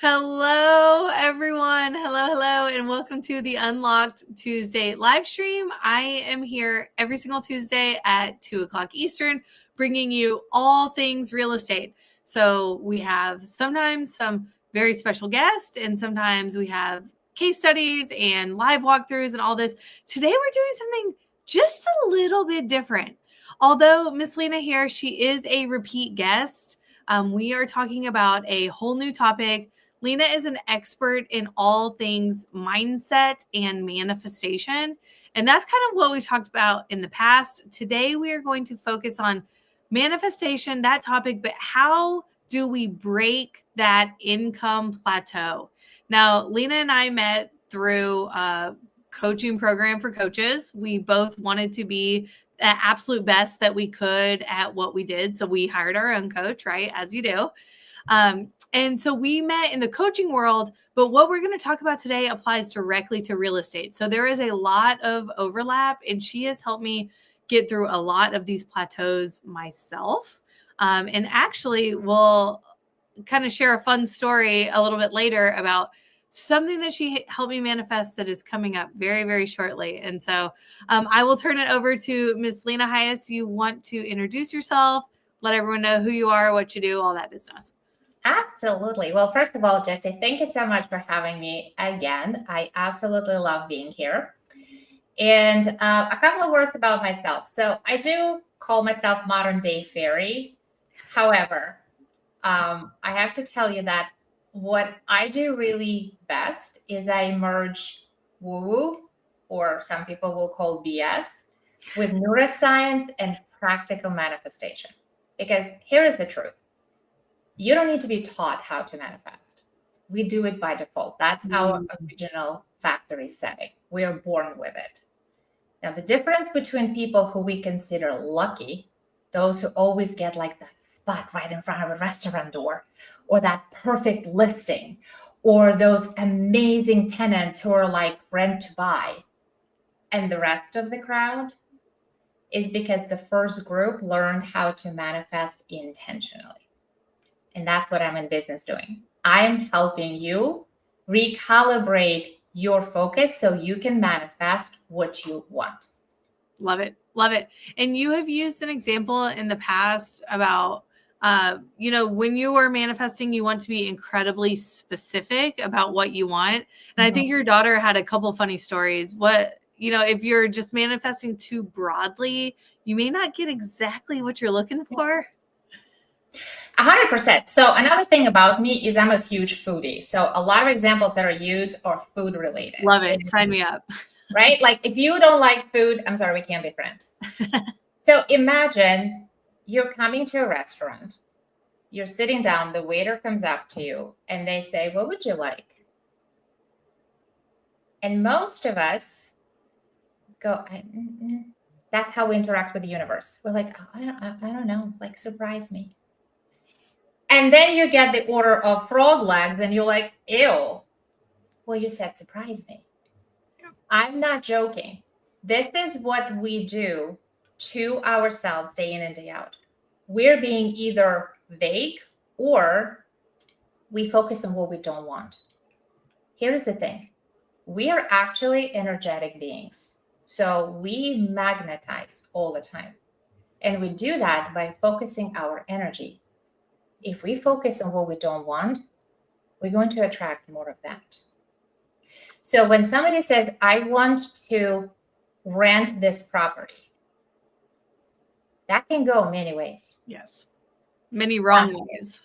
Hello, everyone. Hello, and welcome to the Unlocked Tuesday live stream. I am here every single Tuesday at 2 o'clock Eastern, bringing you all things real estate. So we have sometimes some very special guests, and sometimes we have case studies and live walkthroughs and all this. Today, we're doing something just a little bit different. Although Miss Lena here, she is a repeat guest. We are talking about a whole new topic. Lena is an expert in all things mindset and manifestation. And that's kind of what we talked about in the past. Today, we are going to focus on manifestation, that topic, but how do we break that income plateau? Now, Lena and I met through a coaching program for coaches. We both wanted to be the absolute best that we could at what we did. So we hired our own coach, right? As you do. And so we met in the coaching world, but what we're going to talk about today applies directly to real estate. So there is a lot of overlap, and she has helped me get through a lot of these plateaus myself. And actually, we'll kind of share a fun story a little bit later about something that she helped me manifest that is coming up very, very shortly. And so I will turn it over to Miss Lena Khais. You want to introduce yourself, let everyone know who you are, what you do, all that business. Absolutely. Well, first of all, Jesse, thank you so much for having me again. I absolutely love being here. And a couple of words about myself. So I do call myself modern day fairy. However, I have to tell you that what I do really best is I merge woo-woo, or some people will call BS, with neuroscience and practical manifestation. Because here is the truth. You don't need to be taught how to manifest. We do it by default. That's our original factory setting. We are born with it. Now, the difference between people who we consider lucky, those who always get like that spot right in front of a restaurant door, or that perfect listing, or those amazing tenants who are like rent to buy, and the rest of the crowd, is because the first group learned how to manifest intentionally. And that's what I'm in business doing. I'm helping you recalibrate your focus so you can manifest what you want. Love it. Love it. And you have used an example in the past about, when you are manifesting, you want to be incredibly specific about what you want. And I think your daughter had a couple funny stories. If you're just manifesting too broadly, you may not get exactly what you're looking for. 100%. So another thing about me is I'm a huge foodie. So a lot of examples that are used are food related. Love it. Sign me up. Right? Like if you don't like food, I'm sorry, we can't be friends. So imagine you're coming to a restaurant, you're sitting down, the waiter comes up to you and they say, "What would you like?" And most of us go, that's how we interact with the universe. We're like, oh, I don't know, like surprise me. And then you get the order of frog legs and you're like, ew. Well, you said surprise me. Yeah. I'm not joking. This is what we do to ourselves day in and day out. We're being either vague or we focus on what we don't want. Here's the thing. We are actually energetic beings. So we magnetize all the time. And we do that by focusing our energy. If we focus on what we don't want, we're going to attract more of that. So when somebody says, I want to rent this property, that can go many ways. Yes. Many wrong ways.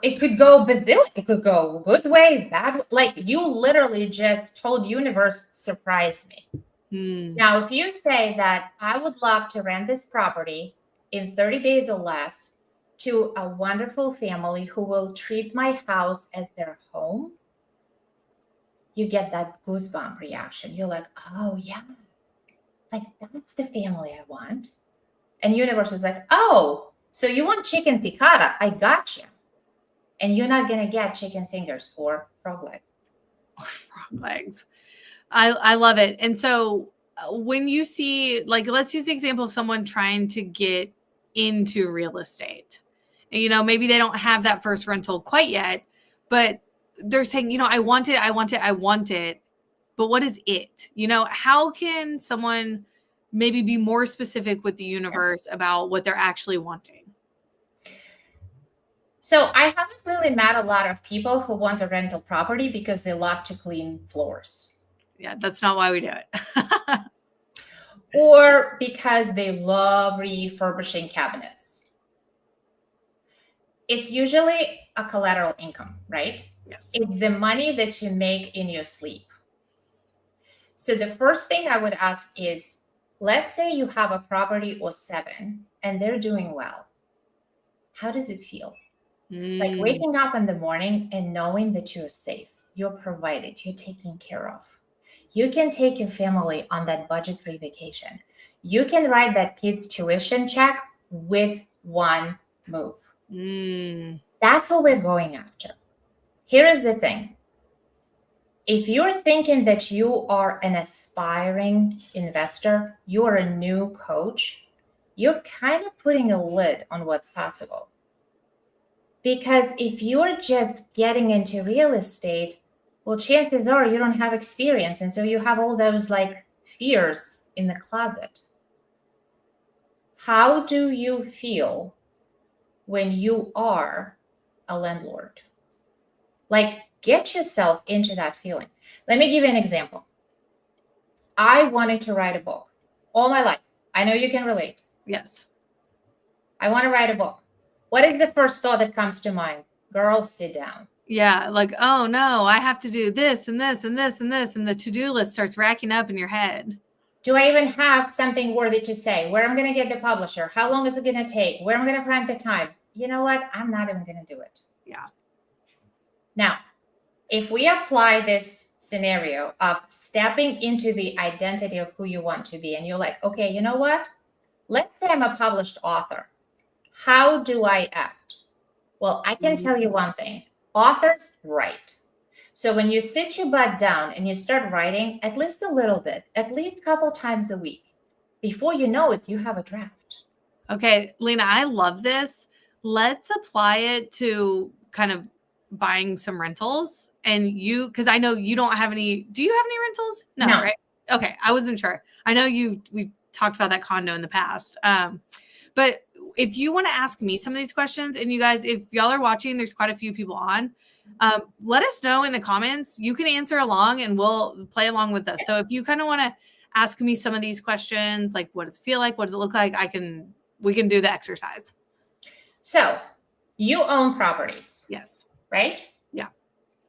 It could go bazillion. It could go good way, bad way. Like you literally just told universe, surprise me. Now, if you say that I would love to rent this property in 30 days or less to a wonderful family who will treat my house as their home, you get that goosebump reaction. You're like, oh yeah, like that's the family I want. And universe is like, oh, so you want chicken piccata? I got you. And you're not going to get chicken fingers or frog legs. Frog legs. I love it. And so when you see, like, let's use the example of someone trying to get into real estate. Maybe they don't have that first rental quite yet, but they're saying, I want it, I want it, I want it. But what is it? How can someone maybe be more specific with the universe about what they're actually wanting? So I haven't really met a lot of people who want a rental property because they love to clean floors. Yeah, that's not why we do it. Or because they love refurbishing cabinets. It's usually a collateral income, right? Yes. It's the money that you make in your sleep. So the first thing I would ask is, let's say you have a property or 7 and they're doing well. How does it feel? Like waking up in the morning and knowing that you're safe, you're provided, you're taken care of. You can take your family on that budget-free vacation. You can write that kid's tuition check with one move. That's what we're going after. Here is the thing. If you're thinking that you are an aspiring investor, you are a new coach, you're kind of putting a lid on what's possible. Because if you're just getting into real estate, well, chances are you don't have experience. And so you have all those like fears in the closet. How do you feel when you are a landlord? Like, get yourself into that feeling. Let me give you an example. I wanted to write a book all my life. I know you can relate. Yes. I want to write a book. What is the first thought that comes to mind? Girl, sit down. Yeah, like, oh no, I have to do this and this and this and this. And the to-do list starts racking up in your head. Do I even have something worthy to say? Where I'm going to get the publisher? How long is it going to take? Where I'm going to find the time? You know what? I'm not even going to do it. Yeah. Now, if we apply this scenario of stepping into the identity of who you want to be, and you're like, okay, you know what? Let's say I'm a published author. How do I act? Well, I can tell you one thing. Authors write. So when you sit your butt down and you start writing at least a little bit, at least a couple times a week, before you know it, you have a draft. Okay, Lena, I love this. Let's apply it to kind of buying some rentals. And because I know you don't have any, do you have any rentals? No, right? Okay, I wasn't sure. I know we talked about that condo in the past. But if you want to ask me some of these questions, and you guys, if y'all are watching, there's quite a few people on, let us know in the comments. You can answer along and we'll play along with us. So if you kind of want to ask me some of these questions, like what does it feel like? What does it look like? We can do the exercise. So you own properties. Yes. Right? Yeah.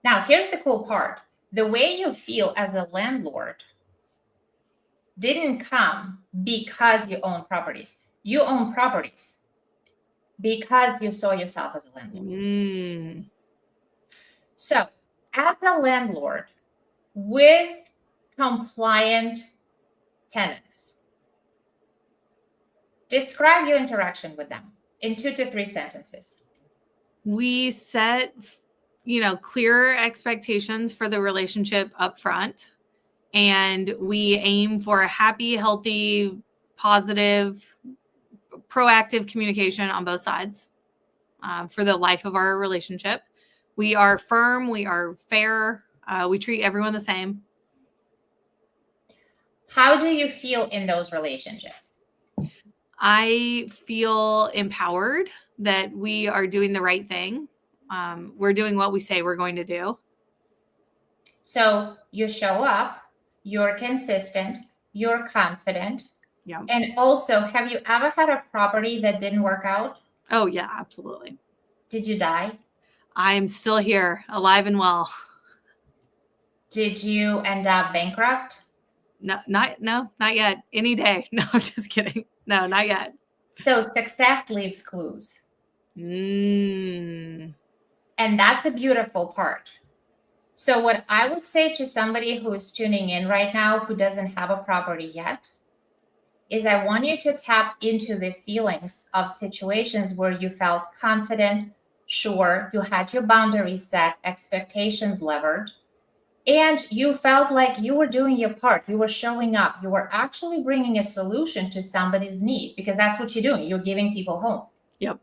Now, here's the cool part. The way you feel as a landlord didn't come because you own properties. You own properties because you saw yourself as a landlord. So, as a landlord with compliant tenants, describe your interaction with them in 2 to 3 sentences. We set, clear expectations for the relationship up front, and we aim for a happy, healthy, positive, proactive communication on both sides for the life of our relationship. We are firm. We are fair. We treat everyone the same. How do you feel in those relationships? I feel empowered that we are doing the right thing. We're doing what we say we're going to do. So you show up, you're consistent, you're confident. Yeah. And also, have you ever had a property that didn't work out? Oh, yeah, absolutely. Did you die? I'm still here, alive and well. Did you end up bankrupt? No, not yet. Any day. No, I'm just kidding. No, not yet. So success leaves clues. And that's a beautiful part. So what I would say to somebody who is tuning in right now who doesn't have a property yet is I want you to tap into the feelings of situations where you felt confident, sure, you had your boundaries set, expectations levered, and you felt like you were doing your part. You were showing up. You were actually bringing a solution to somebody's need, because that's what you're doing. You're giving people home. Yep.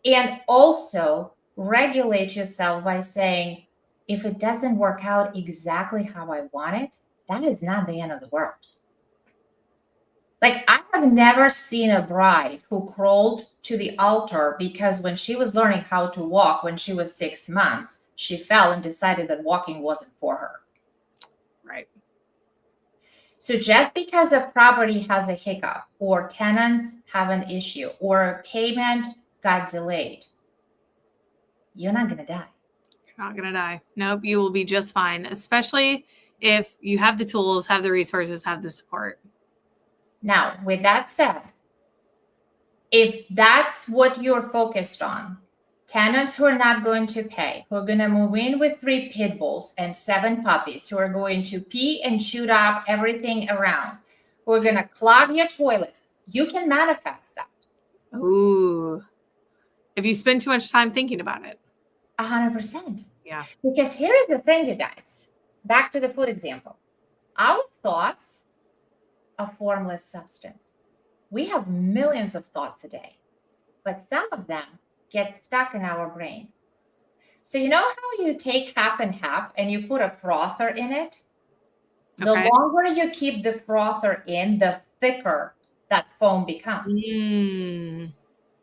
And also regulate yourself by saying, if it doesn't work out exactly how I want it, that is not the end of the world. Like, I have never seen a bride who crawled to the altar because when she was learning how to walk when she was 6 months, she fell and decided that walking wasn't for her. Right. So just because a property has a hiccup or tenants have an issue or a payment got delayed, you're not going to die. You're not going to die. Nope. You will be just fine, especially if you have the tools, have the resources, have the support. Now, with that said, if that's what you're focused on, tenants who are not going to pay, who are going to move in with 3 pit bulls and 7 puppies, who are going to pee and shoot up everything around, who are going to clog your toilets, you can manifest that. Ooh. If you spend too much time thinking about it. 100%. Yeah. Because here is the thing, you guys. Back to the food example. Our thoughts are formless substance. We have millions of thoughts a day, but some of them get stuck in our brain. So you know how you take half and half and you put a frother in it? The Okay. longer you keep the frother in, the thicker that foam becomes.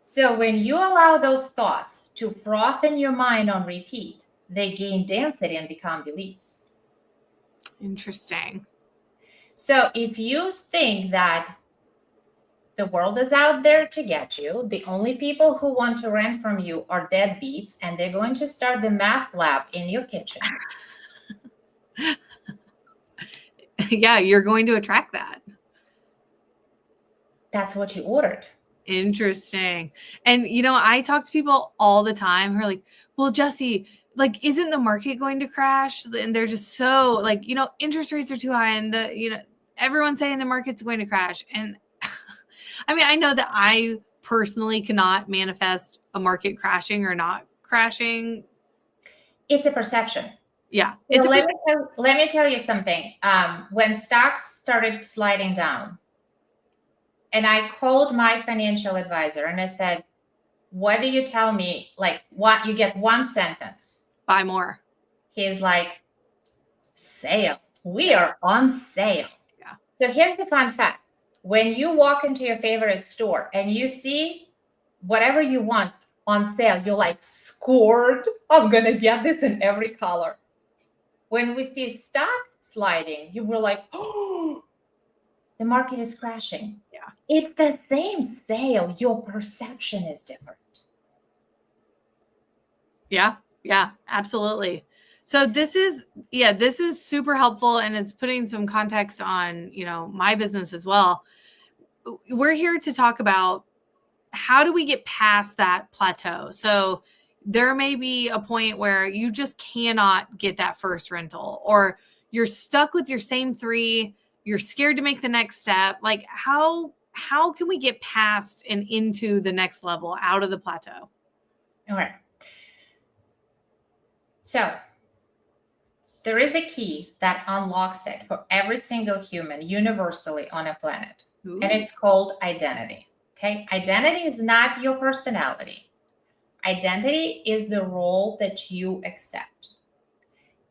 So when you allow those thoughts to froth in your mind on repeat, they gain density and become beliefs. Interesting. So if you think that the world is out there to get you, the only people who want to rent from you are deadbeats, and they're going to start the math lab in your kitchen. Yeah, you're going to attract that. That's what you ordered. Interesting. And, I talk to people all the time who are like, well, Jesse, like, isn't the market going to crash? And they're just so like, interest rates are too high and everyone's saying the market's going to crash. And I mean, I know that I personally cannot manifest a market crashing or not crashing. It's a perception. Yeah. So let me tell you something. When stocks started sliding down, and I called my financial advisor and I said, what do you tell me? Like, what you get one sentence. Buy more. He's like, sale. We are on sale. Yeah. So here's the fun fact. When you walk into your favorite store and you see whatever you want on sale, you're like, scored. I'm going to get this in every color. When we see stock sliding, you were like, oh, the market is crashing. Yeah. It's the same sale. Your perception is different. Yeah. Yeah, absolutely. So this is super helpful, and it's putting some context on, my business as well. We're here to talk about how do we get past that plateau? So there may be a point where you just cannot get that first rental, or you're stuck with your same 3, you're scared to make the next step. Like how can we get past and into the next level out of the plateau? All right. So there is a key that unlocks it for every single human universally on a planet. Ooh. And it's called identity. Okay. Identity is not your personality. Identity is the role that you accept.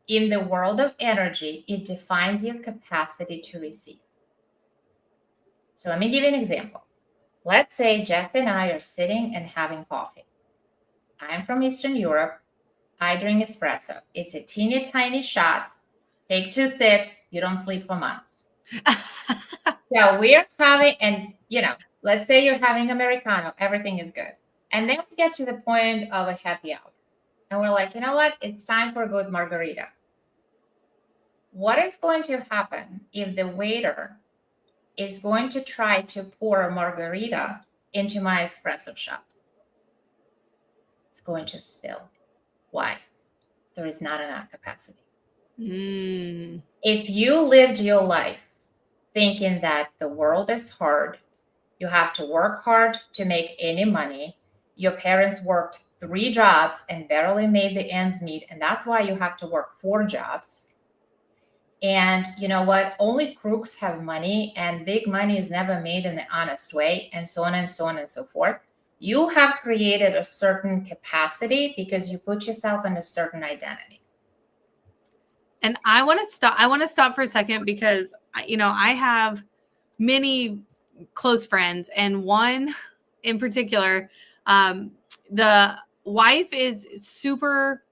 In the world of energy, it defines your capacity to receive. So let me give you an example. Let's say Jess and I are sitting and having coffee. I'm from Eastern Europe. I drink espresso. It's a teeny tiny shot. Take 2 sips. You don't sleep for months. So we're having, and let's say you're having Americano. Everything is good. And then we get to the point of a happy hour. And we're like, you know what? It's time for a good margarita. What is going to happen if the waiter is going to try to pour a margarita into my espresso shot? It's going to spill. Why? There is not enough capacity. If you lived your life thinking that the world is hard, you have to work hard to make any money, your parents worked 3 jobs and barely made the ends meet, and that's why you have to work 4 jobs. And you know what? Only crooks have money, and big money is never made in the honest way, and so on and so on and so forth. You have created a certain capacity because you put yourself in a certain identity. And I want to stop for a second because, I have many close friends, and one in particular, the wife is super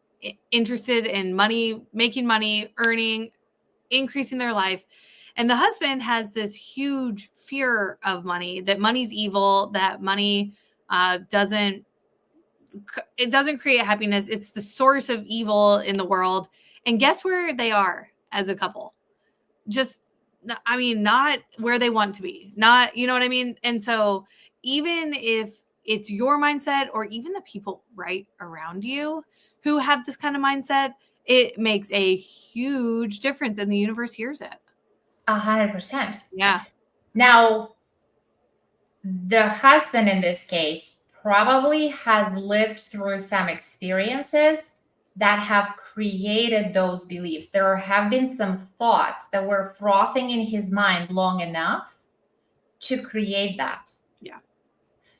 interested in money, making money, earning, increasing their life. And the husband has this huge fear of money, that money's evil, that money doesn't create happiness. It's the source of evil in the world. And guess where they are as a couple? Just, not where they want to be. Not, you know what I mean? And so even if it's your mindset, or even the people right around you who have this kind of mindset, it makes a huge difference, and the universe hears it. 100%. Yeah. Now, the husband in this case probably has lived through some experiences that have created those beliefs. There have been some thoughts that were frothing in his mind long enough to create that. Yeah.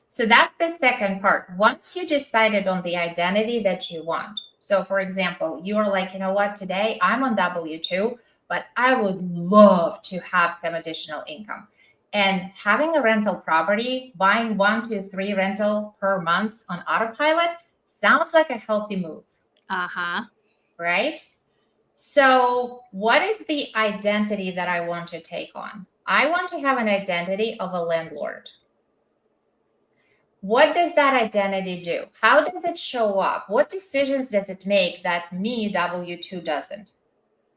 So that's the second part. Once you decided on the identity that you want. So for example, you are like, you know what, today I'm on W-2, but I would love to have some additional income. And having a rental property, buying 1 to 3 rental per month on autopilot sounds like a healthy move. Uh-huh. Right? So what is the identity that I want to take on? I want to have an identity of a landlord. What does that identity do? How does it show up? What decisions does it make that me, W-2, doesn't?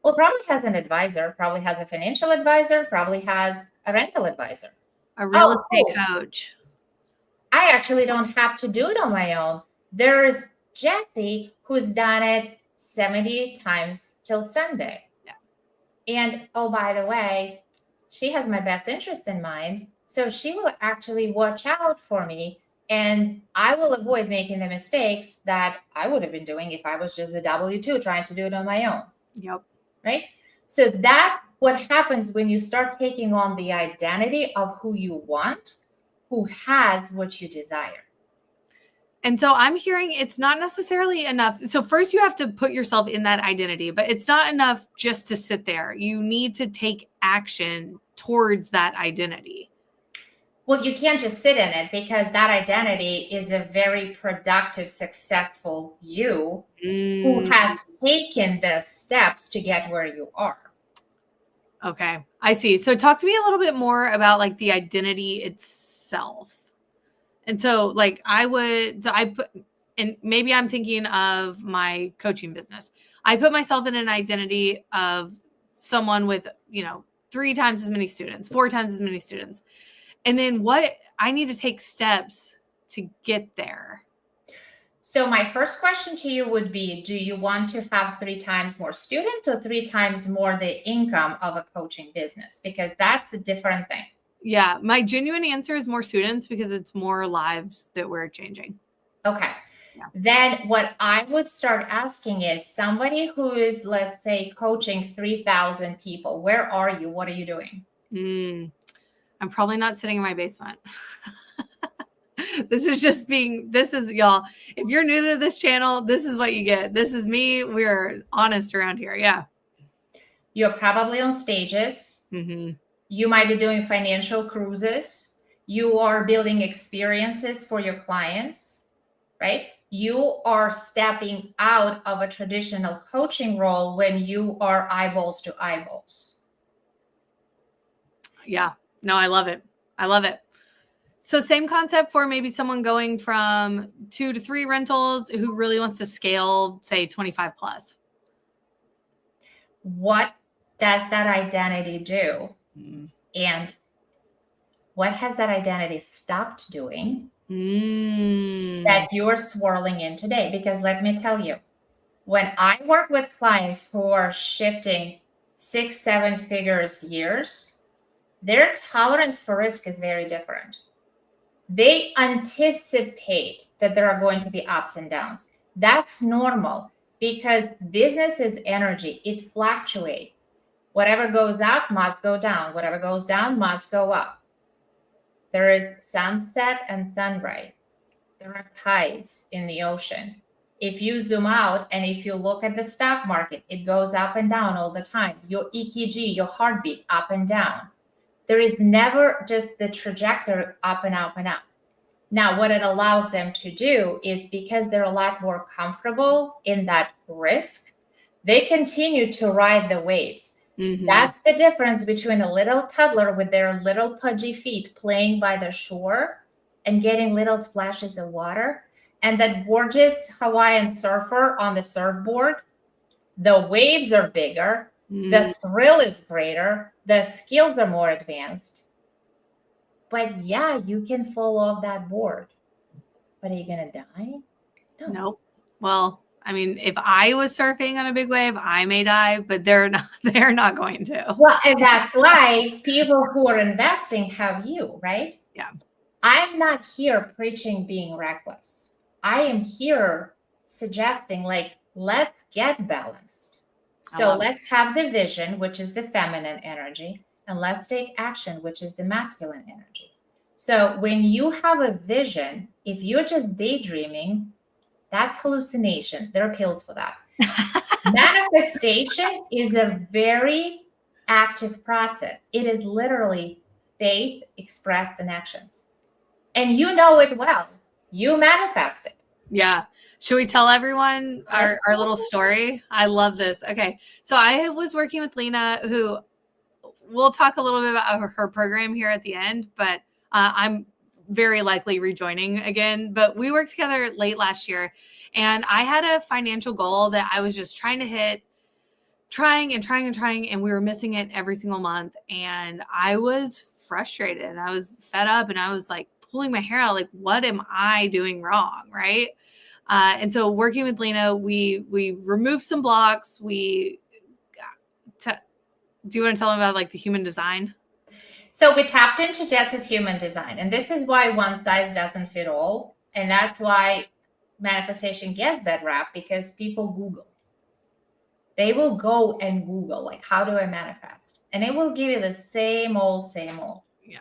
Well, probably has an advisor, probably has a financial advisor, probably has a rental advisor. A real estate coach. I actually don't have to do it on my own. There's Jessie who's done it 70 times till Sunday. Yeah. And oh, by the way, she has my best interest in mind. So she will actually watch out for me, and I will avoid making the mistakes that I would have been doing if I was just a W-2 trying to do it on my own. Yep. Right? So that's what happens when you start taking on the identity of who you want, who has what you desire. And so I'm hearing it's not necessarily enough. So first you have to put yourself in that identity, but it's not enough just to sit there. You need to take action towards that identity. Well, you can't just sit in it, because that identity is a very productive, successful you who has taken the steps to get where you are. Okay, I see. So talk to me a little bit more about like the identity itself. And so like and maybe I'm thinking of my coaching business. I put myself in an identity of someone with, 3 times as many students, 4 times as many students. And then what I need to take steps to get there. So my first question to you would be, do you want to have 3 times more students or 3 times more the income of a coaching business? Because that's a different thing. Yeah, my genuine answer is more students, because it's more lives that we're changing. Okay. Yeah. Then what I would start asking is, somebody who is, let's say, coaching 3,000 people, where are you? What are you doing? I'm probably not sitting in my basement. This is y'all. If you're new to this channel, this is what you get. This is me. We're honest around here. Yeah. You're probably on stages. Mm-hmm. You might be doing financial cruises. You are building experiences for your clients, right? You are stepping out of a traditional coaching role when you are eyeballs to eyeballs. Yeah. No, I love it. I love it. So same concept for maybe someone going from 2 to 3 rentals who really wants to scale, say 25 plus. What does that identity do? And what has that identity stopped doing that you're swirling in today? Because let me tell you, when I work with clients who are shifting 6-7 figures years, their tolerance for risk is very different. They anticipate that there are going to be ups and downs. That's normal, because business is energy. It fluctuates. Whatever goes up must go down. Whatever goes down must go up. There is sunset and sunrise. there are tides in the ocean. If you zoom out and if you look at the stock market, it goes up and down all the time. Your EKG, your heartbeat, up and down. There is never just the trajectory up and up and up. Now, what it allows them to do is, because they're a lot more comfortable in that risk, they continue to ride the waves. Mm-hmm. That's the difference between a little toddler with their little pudgy feet playing by the shore and getting little splashes of water, and that gorgeous Hawaiian surfer on the surfboard. The waves are bigger, the thrill is greater, the skills are more advanced. But yeah, you can fall off that board. But are you going to die? No. Nope. Well, I mean, if I was surfing on a big wave, I may die, but they're not going to. Well, and that's why people who are investing have you, right? Yeah. I'm not here preaching being reckless. I am here suggesting, like, let's get balanced. So let's have the vision, which is the feminine energy, and let's take action, which is the masculine energy. So when you have a vision, if you're just daydreaming, that's hallucinations. There are pills for that. Manifestation is a very active process. It is literally faith expressed in actions. And you know it well. You manifest it. Yeah. Should we tell everyone our little story? I love this. Okay. So I was working with Lena, who we'll talk a little bit about her program here at the end, but I'm very likely rejoining again. But we worked together late last year, and I had a financial goal that I was just trying to hit, trying, and we were missing it every single month. And I was frustrated and I was fed up, and I was like pulling my hair out, like, what am I doing wrong? Right. And so working with Lena, we removed some blocks. Do you want to tell them about like the human design? So we tapped into Jess's human design, and this is why one size doesn't fit all. And that's why manifestation gets bad rap, because people Google. They will go and Google, like, how do I manifest? And it will give you the same old. Yeah.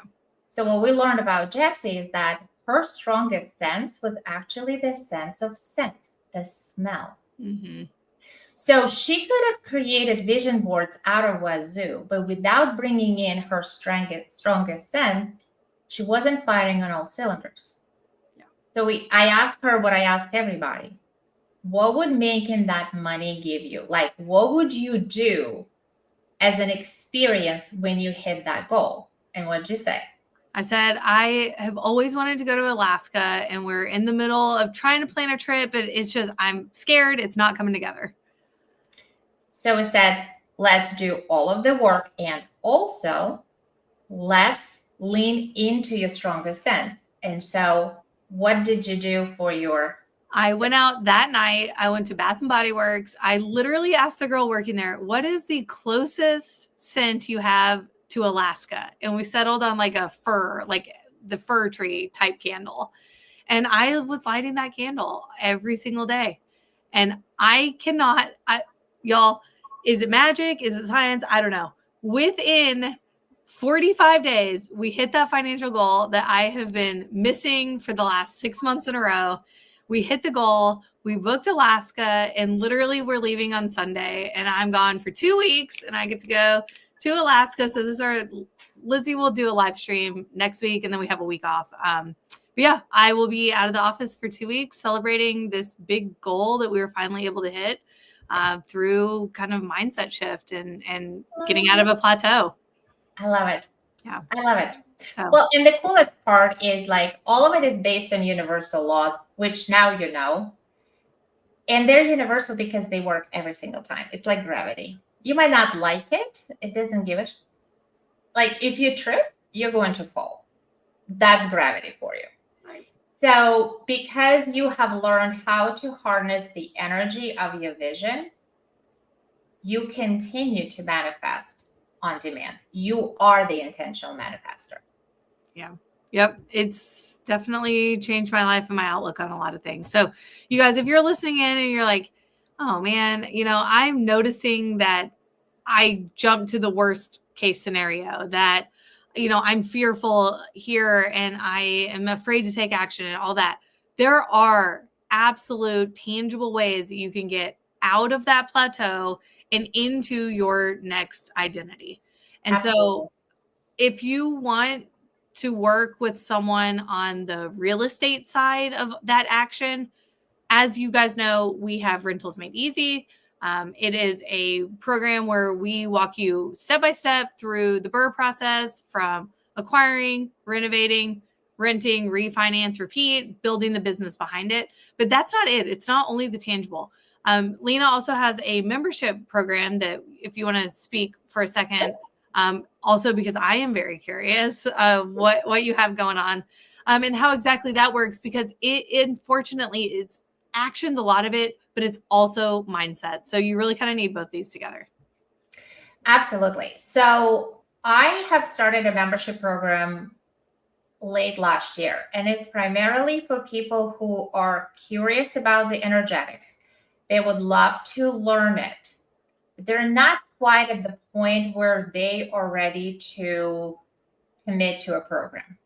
So what we learned about Jessie is that her strongest sense was actually the sense of scent, the smell. Mm-hmm. So she could have created vision boards out of wazoo, but without bringing in her strongest sense, she wasn't firing on all cylinders. Yeah. So I asked her what I ask everybody. What would making that money give you? Like, what would you do as an experience when you hit that goal? And what'd you say? I said, I have always wanted to go to Alaska, and we're in the middle of trying to plan a trip, but it's just, I'm scared. It's not coming together. So we said, let's do all of the work, and also let's lean into your strongest sense. And so what did you do for your... I went out that night. I went to Bath and Body Works. I literally asked the girl working there, what is the closest scent you have to Alaska? And we settled on like a fir, like the fir tree type candle. And I was lighting that candle every single day. And I cannot, y'all, is it magic? Is it science? I don't know. Within 45 days, we hit that financial goal that I have been missing for the last 6 months in a row. We hit the goal. We booked Alaska, and literally we're leaving on Sunday, and I'm gone for 2 weeks, and I get to go to Alaska. So Lizzie will do a live stream next week, and then we have a week off. But yeah, I will be out of the office for 2 weeks celebrating this big goal that we were finally able to hit through kind of mindset shift and getting out of a plateau. I love it. Yeah. I love it. So. Well, and the coolest part is, like, all of it is based on universal laws, which now you know. And they're universal because they work every single time. It's like gravity. You might not like it. It doesn't give it. Like, if you trip, you're going to fall. That's gravity for you. Right. So because you have learned how to harness the energy of your vision, you continue to manifest on demand. You are the intentional manifester. Yeah. Yep. It's definitely changed my life and my outlook on a lot of things. So you guys, if you're listening in and you're like, oh man, I'm noticing that I jumped to the worst case scenario, that, I'm fearful here and I am afraid to take action and all that. there are absolute tangible ways that you can get out of that plateau and into your next identity. And Absolutely. so if you want to work with someone on the real estate side of that action, as you guys know, we have Rentals Made Easy. It is a program where we walk you step by step through the BRRRR process, from acquiring, renovating, renting, refinance, repeat, building the business behind it. But that's not it. It's not only the tangible. Lena also has a membership program that, if you want to speak for a second, also because I am very curious of what you have going on, and how exactly that works, because unfortunately, it's actions, a lot of it, but it's also mindset. So you really kind of need both these together. Absolutely. So I have started a membership program late last year, and it's primarily for people who are curious about the energetics. They would love to learn it. They're not quite at the point where they are ready to commit to a program.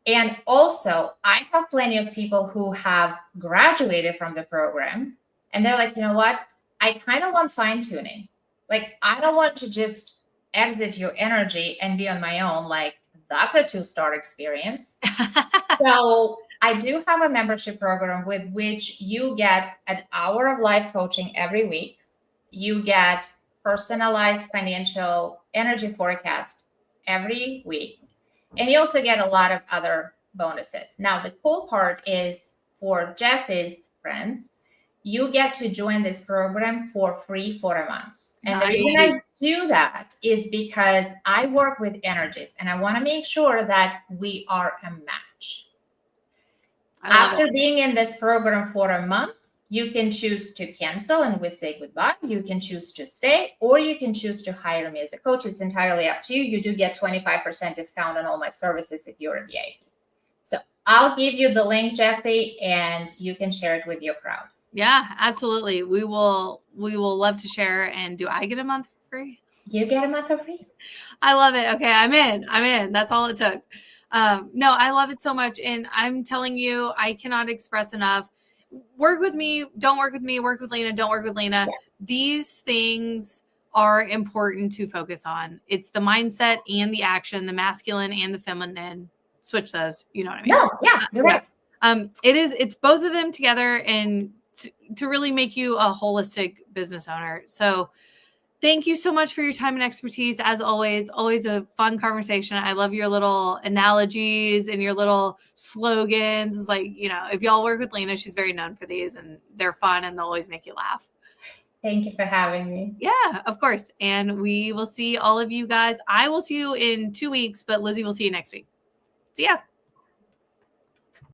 And also, I have plenty of people who have graduated from the program and they're like, you know what? I kind of want fine tuning. Like, I don't want to just exit your energy and be on my own. Like, that's a 2-star experience. So, I do have a membership program with which you get an hour of live coaching every week. You get personalized financial energy forecast every week. And you also get a lot of other bonuses. Now, the cool part is, for Jess's friends, you get to join this program for free for a month. And the reason I do that is because I work with energies and I want to make sure that we are a match. After being in this program for a month, you can choose to cancel and we say goodbye. You can choose to stay, or you can choose to hire me as a coach. It's entirely up to you. You do get 25% discount on all my services if you're a VA. So I'll give you the link, Jessie, and you can share it with your crowd. Yeah, absolutely. We will love to share. And do I get a month for free? You get a month for free. I love it. Okay, I'm in. That's all it took. No, I love it so much. And I'm telling you, I cannot express enough. Work with me, don't work with me, work with Lena, don't work with Lena. Yeah. These things are important to focus on. It's the mindset and the action, the masculine and the feminine. Switch those. You know what I mean? No, yeah, you're right. It's both of them together, and to really make you a holistic business owner. So thank you so much for your time and expertise. As always a fun conversation. I love your little analogies and your little slogans. It's like, if y'all work with Lena, she's very known for these, and they're fun and they'll always make you laugh. Thank you for having me. Yeah, of course. And we will see all of you guys. I will see you in 2 weeks, but Lizzie will see you next week. See ya.